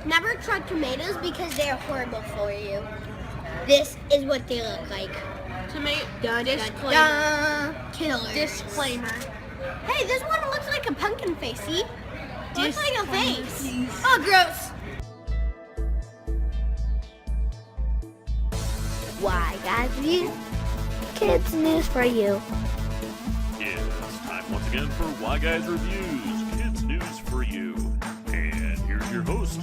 Never try tomatoes because they are horrible for you. This is what they look like. Disclaimer. Killers. Disclaimer. Hey, this one looks like a pumpkin face, see? Looks like a face. Oh, gross. Why, guys? Kids news for you. It's time once again for Why Guys Reviews, kids news for you. And here's your host,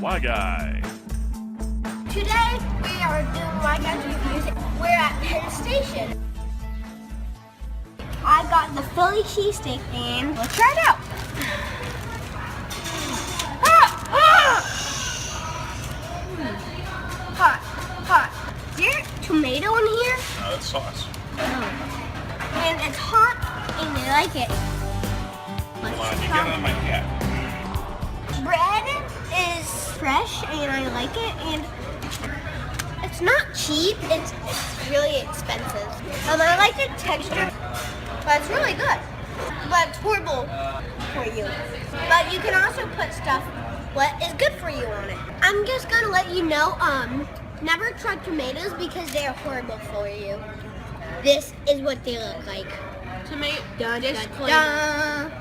Why Guy. Today, we are doing Why Guys Reviews. We're at Penn Station. I got the Philly cheesesteak and let's try it out. Hot. Is there tomato in here? No, that's sauce. And it's hot and I like it. Come on, you get on my cat. Bread is fresh and I like it, and it's not cheap, it's really expensive. I like the texture, but it's really good. But it's horrible for you. But you can also put stuff what is good for you on it. I'm just gonna let you know, never try tomatoes because they are horrible for you. This is what they look like.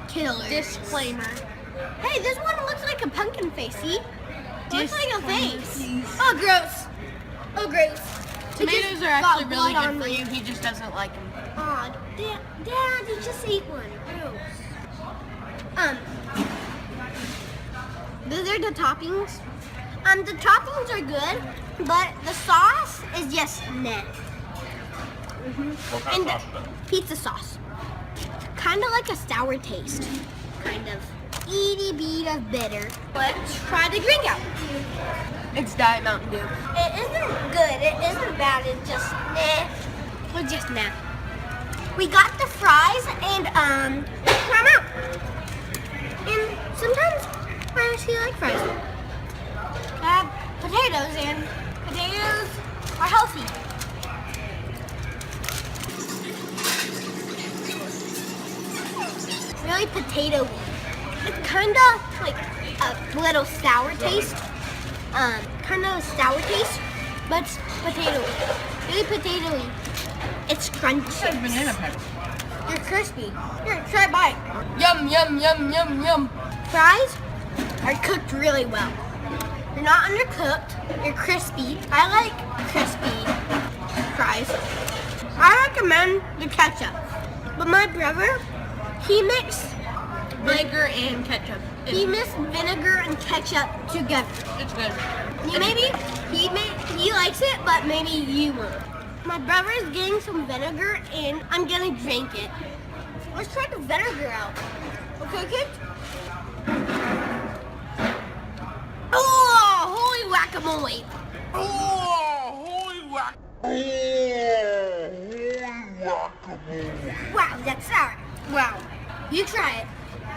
Killers. Disclaimer. Hey, this one looks like a pumpkin face, see? Looks like a face. Oh, gross. Oh, gross. Tomatoes are actually really good for you. He just doesn't like them. Aw, Dad, you just ate one. Gross. Those are the toppings. The toppings are good, but the sauce is just meh. What kind of sauce is that? Pizza sauce. Kind of like a sour taste. Kind of. Itty beat of bitter. Let's try the drink out. It's Diet Mountain Dew. It isn't good. It isn't bad. It's just meh. It's just meh. We got the fries and try them out. And sometimes I actually like fries. Potatoes, and potatoes are healthy. Really potato-y. It's kind of like a little sour taste. But it's potato-y. Really potato-y. It's crunchy. Banana pepper. They're crispy. Here, try a bite. Yum, yum, yum, yum, yum. Fries are cooked really well. They're not undercooked. They're crispy. I like crispy fries. I recommend the ketchup. But my brother, he mixed Vinegar and ketchup. He mixed vinegar and ketchup together. It's good. Maybe he likes it, but maybe you won't. My brother is getting some vinegar, and I'm gonna drink it. Let's try the vinegar out. Okay, kids? Oh, holy whack-a-mole! Wow, that's sour. Wow. You try it.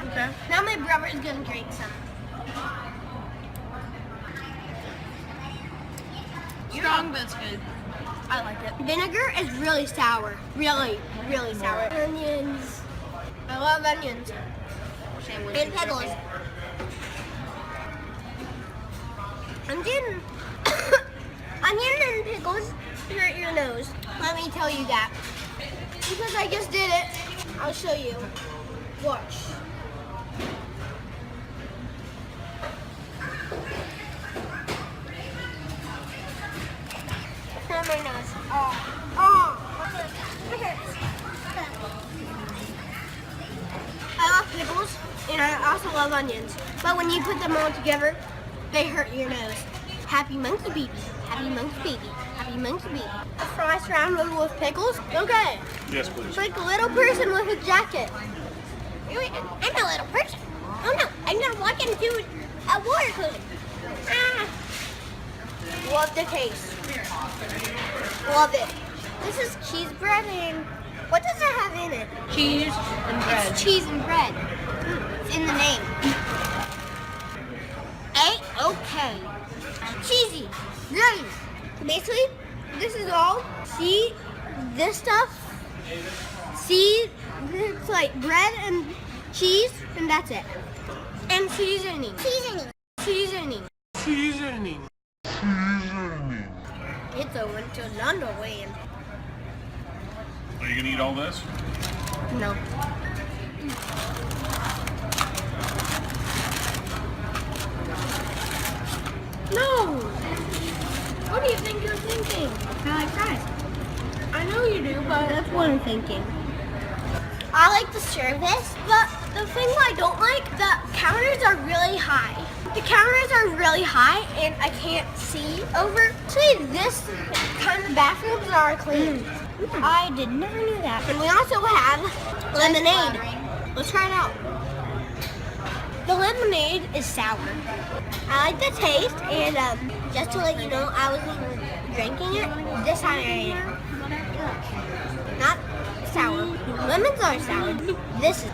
Okay. Now my brother is gonna drink some. Strong, but it's good. I like it. Vinegar is really sour. Really sour. Onions. I love onions. And pickles. Onion and pickles hurt your nose. Let me tell you that. Because I just did it. I'll show you. Watch. Hurt my nose. Oh. It hurts. I love pickles and I also love onions. But when you put them all together, they hurt your nose. Happy monkey baby. Happy monkey baby. Happy monkey baby. Fries surrounded with pickles? Okay. Yes, please. It's like a little person with a jacket. I'm a little person. Oh no, I'm gonna walk into a water cooler. Love the taste. Love it. This is cheese bread and what does it have in it? Cheese and bread. It's cheese and bread. It's in the name. A-okay. Cheesy. Great. Basically, this is all. See this stuff? See, it's like bread and cheese, and that's it. And seasoning. Seasoning. Seasoning. It's a winter wonderland. Are you gonna eat all this? No. No! What do you think you're thinking? I like fries. I know you do, but That's what I'm thinking. I like the service, but the thing I don't like, the counters are really high. The counters are really high, and I can't see over. See, this kind of bathrooms are clean. I did never knew that. And we also have lemonade. Let's try it out. The lemonade is sour. I like the taste, and just to let you know, I wasn't drinking it. This time I ate it. Not sour. Lemons are sour. This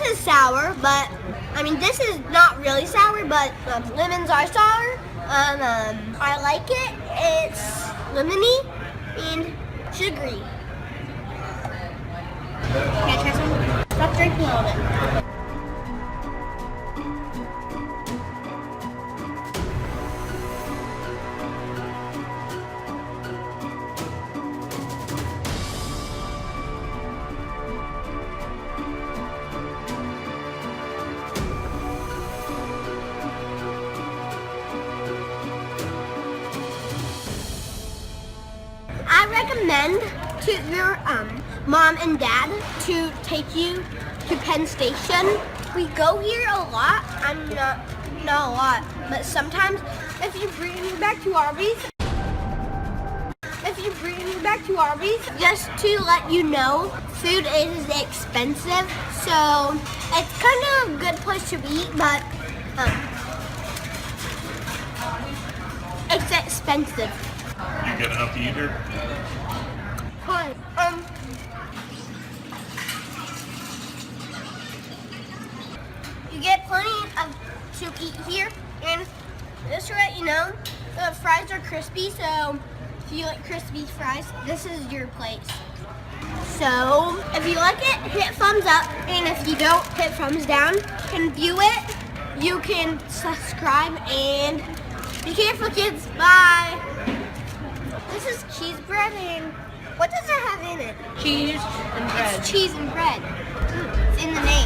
is sour, but I mean this is not really sour, but lemons are sour. I like it. It's lemony and sugary. Can I try some? Stop drinking all of it. I recommend to your mom and dad to take you to Penn Station. We go here a lot. I'm not a lot, but sometimes if you bring me back to Arby's, just to let you know, food is expensive, so it's kind of a good place to eat, but it's expensive. You get enough to eat here? Hi. You get plenty of to eat here, and just to let you know, the fries are crispy. So if you like crispy fries, this is your place. So if you like it, hit thumbs up, and if you don't, hit thumbs down. You can view it. You can subscribe, and be careful, kids. Bye. This is cheese bread, and what does it have in it? cheese and bread. It's cheese and bread. It's in the name.